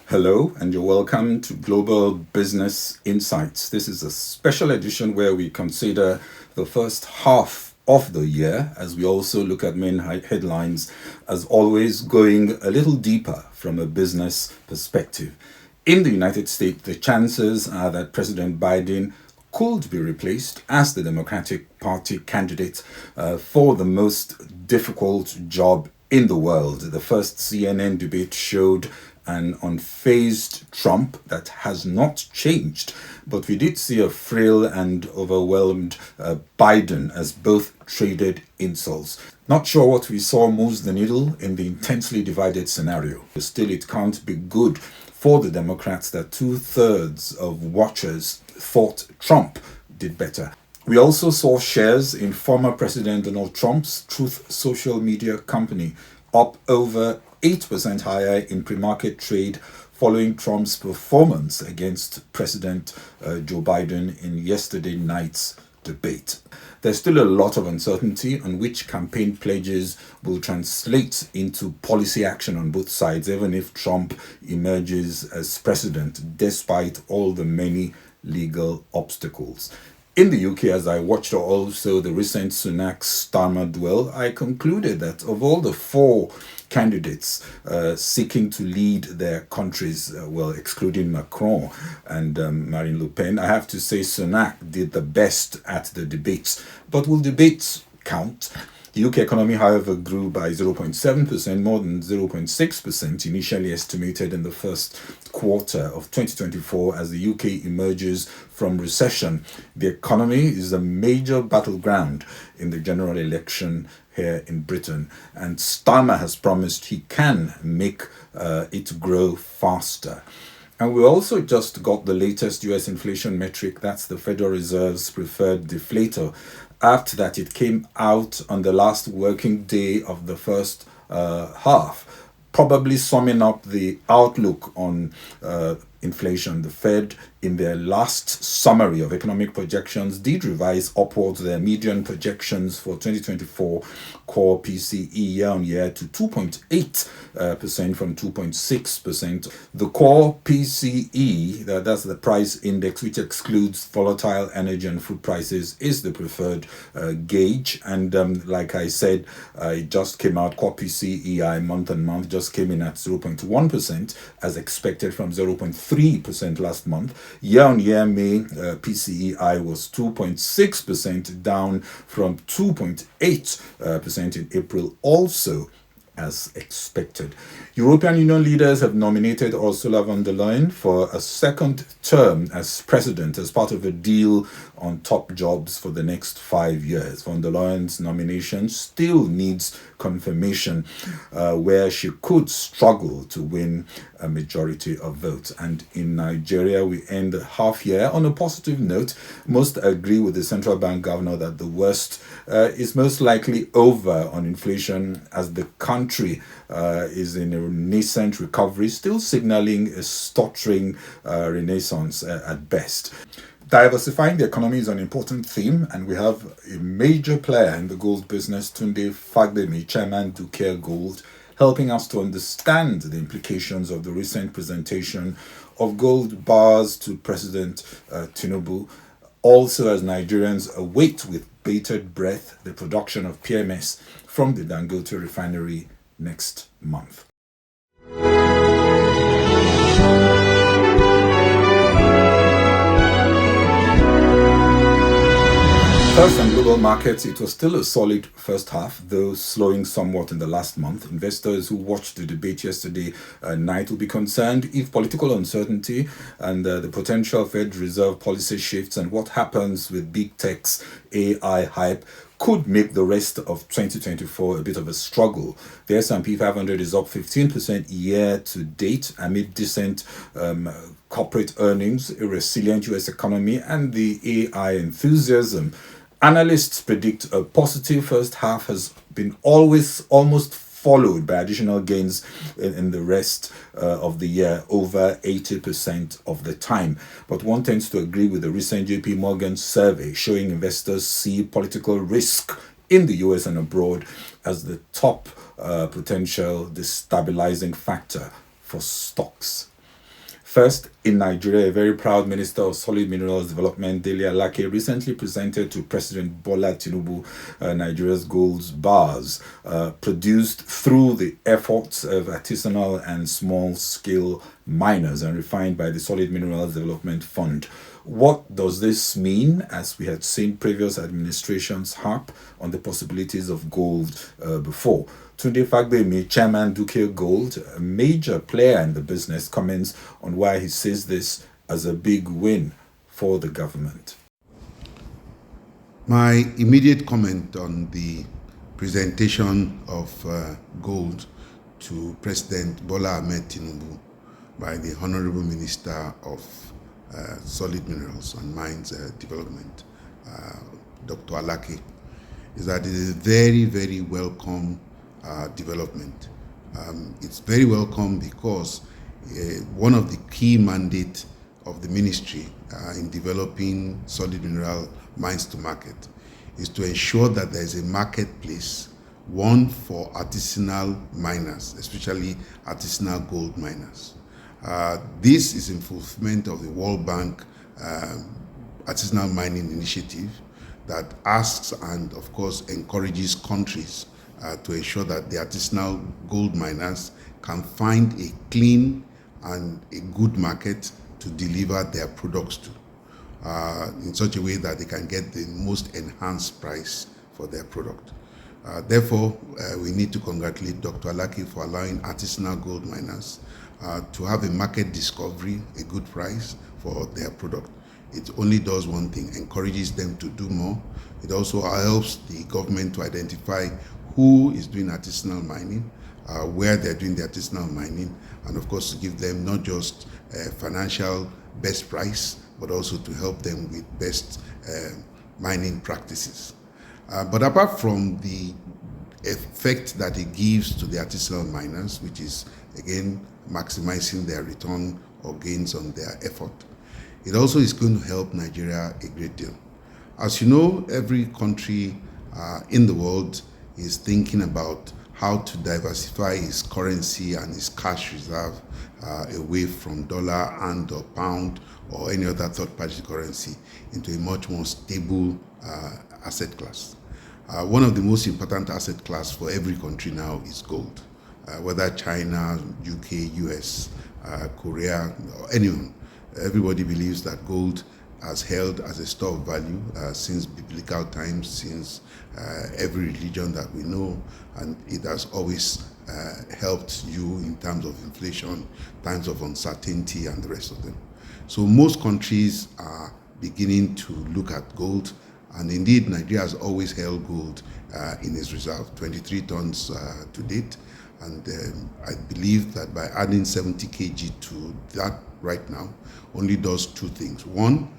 Hello, and you're welcome to Global Business Insights. This is a special edition where we consider the first half of the year as we also look at main headlines, as always, going a little deeper from a business perspective. In the United States, the chances are that President Biden could be replaced as the Democratic Party candidate for the most difficult job in the world. The first CNN debate showed an unfazed Trump that has not changed, but we did see a frail and overwhelmed Biden as both traded insults. Not sure what we saw moves the needle in the intensely divided scenario. Still, it can't be good for the Democrats that 2/3 of watchers thought Trump did better. We also saw shares in former President Donald Trump's Truth social media company up over 8% higher in pre-market trade following Trump's performance against President Joe Biden in yesterday night's debate. There's still a lot of uncertainty on which campaign pledges will translate into policy action on both sides, even if Trump emerges as president, despite all the many legal obstacles. In the UK, as I watched also the recent Sunak-Starmer duel, I concluded that of all the four candidates seeking to lead their countries, excluding Macron and Marine Le Pen, I have to say Sunak did the best at the debates. But will debates count? The UK economy, however, grew by 0.7%, more than 0.6% initially estimated in the first quarter of 2024 as the UK emerges from recession. The economy is a major battleground in the general election here in Britain, and Starmer has promised he can make it grow faster. And we also just got the latest US inflation metric. That's the Federal Reserve's preferred deflator. After that, it came out on the last working day of the first half, probably summing up the outlook on inflation. The Fed, in their last summary of economic projections, did revise upwards their median projections for 2024 core PCE year on year to 2.8% from 2.6%. The core PCE, that's the price index, which excludes volatile energy and food prices, is the preferred gauge. And like I said, it just came out. Core PCEI month on month just came in at 0.1% as expected from 0.3% last month. Year on year, May PCEI was 2.6%, down from 2.8% in April, also as expected. European Union leaders have nominated Ursula von der Leyen for a second term as president as part of a deal on top jobs for the next 5 years. Von der Leyen's nomination still needs confirmation, where she could struggle to win a majority of votes. And in Nigeria, we end the half year on a positive note. Most agree with the central bank governor that the worst is most likely over on inflation, as the country is in a nascent recovery, still signaling a stuttering renaissance at best. Diversifying the economy is an important theme, and we have a major player in the gold business, Tunde Fagbemi, Chairman Dukia Gold, helping us to understand the implications of the recent presentation of gold bars to President Tinubu. Also, as Nigerians await with bated breath the production of PMS from the Dangote refinery next month. First, on global markets, it was still a solid first half, though slowing somewhat in the last month. Investors who watched the debate yesterday night will be concerned if political uncertainty and the potential Fed Reserve policy shifts and what happens with big tech's AI hype could make the rest of 2024 a bit of a struggle. The S&P 500 is up 15% year to date amid decent corporate earnings, a resilient US economy, and the AI enthusiasm. Analysts predict a positive first half has been almost followed by additional gains in the rest of the year, over 80% of the time. But one tends to agree with the recent JP Morgan survey showing investors see political risk in the US and abroad as the top potential destabilizing factor for stocks. First, in Nigeria, a very proud Minister of Solid Minerals Development, Delia Lake, recently presented to President Bola Tinubu Nigeria's gold bars, produced through the efforts of artisanal and small-scale miners and refined by the Solid Minerals Development Fund. What does this mean, as we had seen previous administrations harp on the possibilities of gold before? Tunde Fagbemi, Chairman Dukia Gold, a major player in the business, comments on why he sees this as a big win for the government. My immediate comment on the presentation of gold to President Bola Ahmed Tinubu by the Honorable Minister of Solid Minerals and Mines Development, Dr. Alake, is that it is a very, very welcome development. It's very welcome because one of the key mandates of the ministry in developing solid mineral mines to market is to ensure that there is a marketplace, one for artisanal miners, especially artisanal gold miners. This is in fulfillment of the World Bank Artisanal Mining Initiative that asks and, of course, encourages countries to ensure that the artisanal gold miners can find a clean and a good market to deliver their products to in such a way that they can get the most enhanced price for their product. Therefore, we need to congratulate Dr. Alake for allowing artisanal gold miners to have a market discovery, a good price for their product. It only does one thing, encourages them to do more. It also helps the government to identify who is doing artisanal mining, where they're doing the artisanal mining, and of course to give them not just financial best price, but also to help them with best mining practices. But apart from the effect that it gives to the artisanal miners, which is again maximizing their return or gains on their effort, it also is going to help Nigeria a great deal. As you know, every country in the world is thinking about how to diversify its currency and its cash reserve away from dollar and or pound or any other third-party currency into a much more stable asset class. One of the most important asset class for every country now is gold, whether China, UK, US, Korea, or anyone. Everybody believes that gold has held as a store of value since biblical times, since every religion that we know, and it has always helped you in terms of inflation, times of uncertainty, and the rest of them. So most countries are beginning to look at gold, and indeed Nigeria has always held gold in its reserve, 23 tons to date, and I believe that by adding 70 kg to that right now only does two things. One,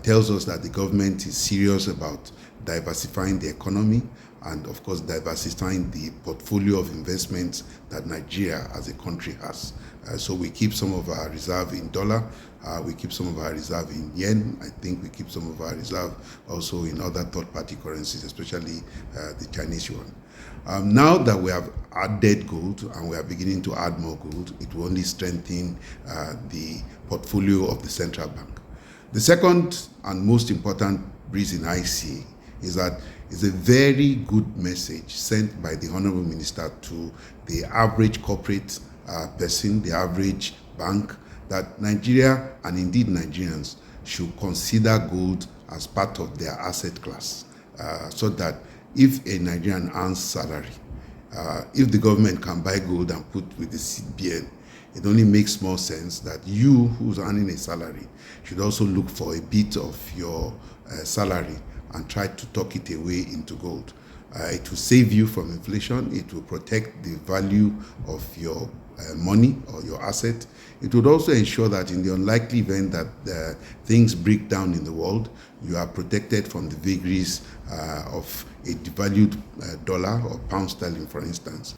tells us that the government is serious about diversifying the economy and, of course, diversifying the portfolio of investments that Nigeria as a country has. So we keep some of our reserve in dollar, we keep some of our reserve in yen, I think we keep some of our reserve also in other third-party currencies, especially the Chinese yuan. Now that we have added gold and we are beginning to add more gold, it will only strengthen the portfolio of the central bank. The second and most important reason I see is that it's a very good message sent by the Honorable Minister to the average corporate person, the average bank, that Nigeria and indeed Nigerians should consider gold as part of their asset class, so that if a Nigerian earns salary, if the government can buy gold and put with the CBN, it only makes more sense that you who's earning a salary should also look for a bit of your salary and try to tuck it away into gold. It will save you from inflation. It will protect the value of your money or your asset. It would also ensure that in the unlikely event that things break down in the world, you are protected from the vagaries of a devalued dollar or pound sterling, for instance.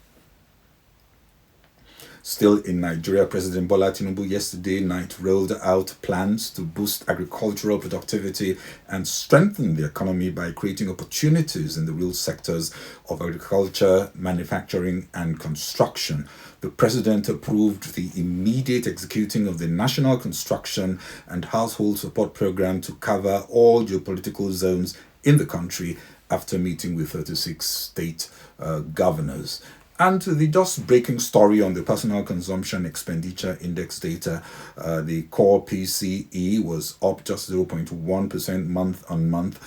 Still in Nigeria, President Bola Tinubu yesterday night rolled out plans to boost agricultural productivity and strengthen the economy by creating opportunities in the real sectors of agriculture, manufacturing, and construction. The president approved the immediate executing of the National Construction and Household Support Program to cover all geopolitical zones in the country after meeting with 36 state governors. And the just breaking story on the personal consumption expenditure index data, the core PCE was up just 0.1% month on month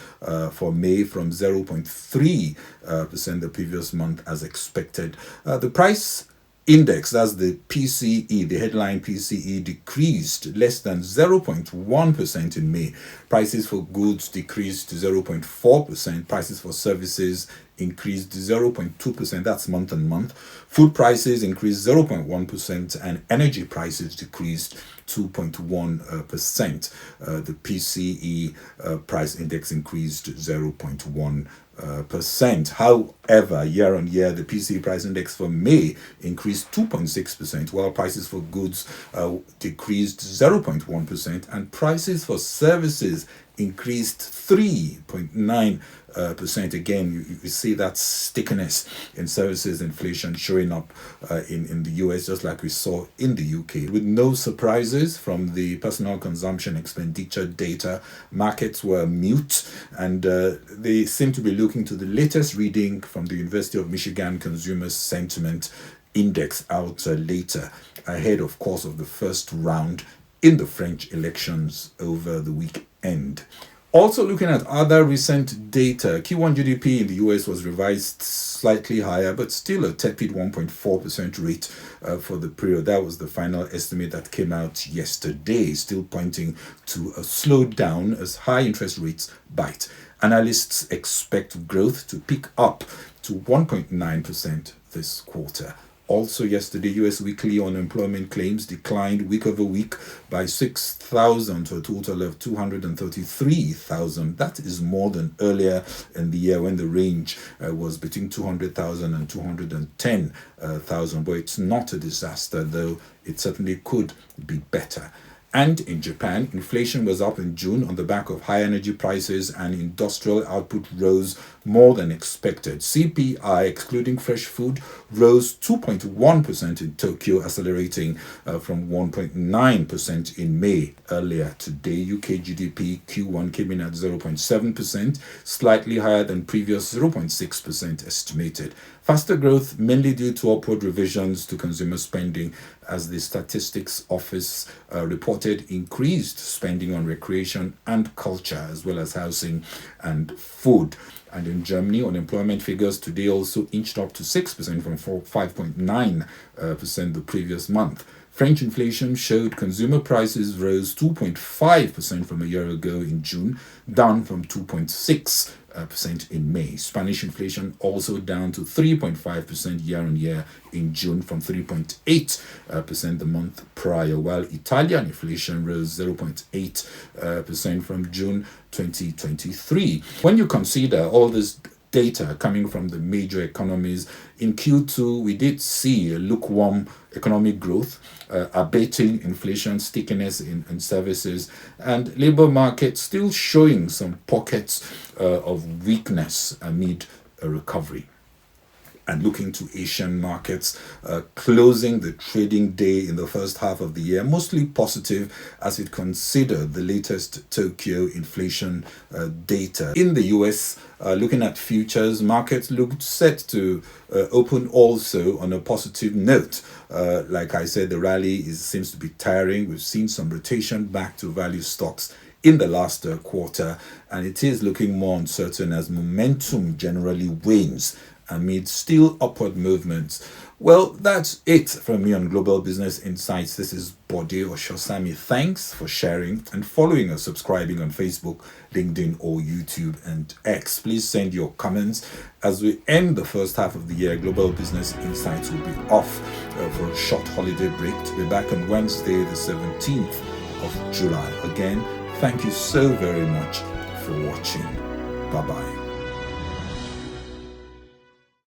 for May from 0.3% the previous month as expected. The price index, that's the PCE, the headline PCE, decreased less than 0.1% in May. Prices for goods decreased to 0.4%. Prices for services increased 0.2%. That's month on month. Food prices increased 0.1% and energy prices decreased 2.1%. The PCE price index increased 0.1%. However, year on year, the PCE price index for May increased 2.6%, while prices for goods decreased 0.1%, and prices for services increased 3.9%. Again, you see that stickiness in services inflation showing up in the US, just like we saw in the UK. With no surprises from the personal consumption expenditure data, markets were mute, and they seem to be looking to the latest reading from the University of Michigan Consumer Sentiment Index out later, ahead, of course, of the first round in the French elections over the weekend. Also looking at other recent data, Q1 GDP in the US was revised slightly higher, but still a tepid 1.4% rate for the period. That was the final estimate that came out yesterday, still pointing to a slowdown as high interest rates bite. Analysts expect growth to pick up to 1.9% this quarter. Also yesterday, US weekly unemployment claims declined week over week by 6,000 to a total of 233,000. That is more than earlier in the year when the range was between 200,000 and 210,000. But it's not a disaster, though it certainly could be better. And in Japan, inflation was up in June on the back of high energy prices, and industrial output rose more than expected. CPI, excluding fresh food, rose 2.1% in Tokyo, accelerating from 1.9% in May. Earlier today, UK GDP Q1 came in at 0.7%, slightly higher than previous 0.6% estimated. Faster growth mainly due to upward revisions to consumer spending, as the Statistics Office reported increased spending on recreation and culture, as well as housing and food. And in Germany, unemployment figures today also inched up to 6% from 5.9% the previous month. French inflation showed consumer prices rose 2.5% from a year ago in June, down from 2.6% in May. Spanish inflation also down to 3.5% year on year in June from 3.8% the month prior, while Italian inflation rose 0.8% from June 2023. When you consider all this data coming from the major economies, in Q2 we did see a lukewarm economic growth, abating inflation, stickiness in services, and labor market still showing some pockets of weakness amid a recovery. And looking to Asian markets, closing the trading day in the first half of the year, mostly positive as it considered the latest Tokyo inflation data. In the US, looking at futures, markets looked set to open also on a positive note. Like I said, the rally seems to be tiring. We've seen some rotation back to value stocks in the last quarter, and it is looking more uncertain as momentum generally wanes amid still upward movements. Well, that's it from me on Global Business Insights. This is Bode Oshosami. Thanks for sharing and following or subscribing on Facebook, LinkedIn, or YouTube and X. Please send your comments. As we end the first half of the year, Global Business Insights will be off for a short holiday break to be back on Wednesday, the 17th of July. Again, thank you so very much for watching. Bye-bye.